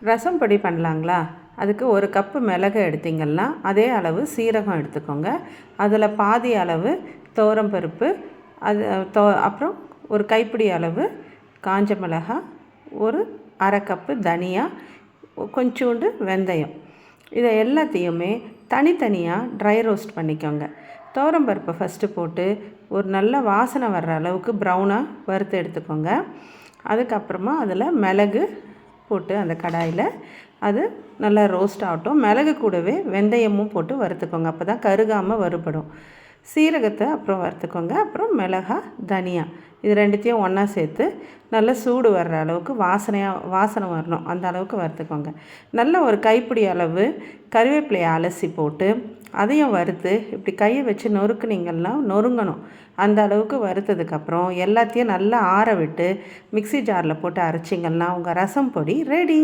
ரசம் பொடி பண்ணலாங்களா? அதுக்கு 1 கப்பு மிளகு எடுத்திங்கன்னா அதே அளவு சீரகம் எடுத்துக்கோங்க. அதில் பாதி அளவு துவரம்பருப்பு, அது அப்புறம் ஒரு கைப்பிடி அளவு காஞ்ச மிளகாய், ஒரு அரை கப்பு தனியா, கொஞ்சோண்டு வெந்தயம். இதை எல்லாத்தையுமே தனித்தனியாக ட்ரை ரோஸ்ட் பண்ணிக்கோங்க. துவரம்பருப்பை ஃபஸ்ட்டு போட்டு ஒரு நல்ல வாசனை வர்ற அளவுக்கு ப்ரௌனாக வறுத்து எடுத்துக்கோங்க. அதுக்கப்புறமா அதில் மிளகு போட்டு அந்த கடாயில் அது நல்லா ரோஸ்ட் ஆகட்டும். மிளகு கூடவே வெந்தயமும் போட்டு வறுத்துக்கோங்க, அப்போ தான் கருகாமல் வறுபடும். சீரகத்தை அப்புறம் வறுத்துக்கோங்க. அப்புறம் மிளகாய், தனியா இது ரெண்டுத்தையும் ஒன்றா சேர்த்து நல்லா சூடு வர்ற அளவுக்கு வாசனை வரணும், அந்த அளவுக்கு வறுத்துக்கோங்க. நல்ல ஒரு கைப்பிடி அளவு கருவேப்பிலையை அலசி போட்டு அதையும் வறுத்து இப்படி கையை வச்சு நொறுக்குனிங்கன்னா நொறுங்கணும். அந்த அளவுக்கு வறுத்ததுக்கப்புறம் எல்லாத்தையும் நல்லா ஆற விட்டு மிக்ஸி ஜாரில் போட்டு அரைச்சிங்கன்னா உங்கள் ரசம் பொடி ரெடி.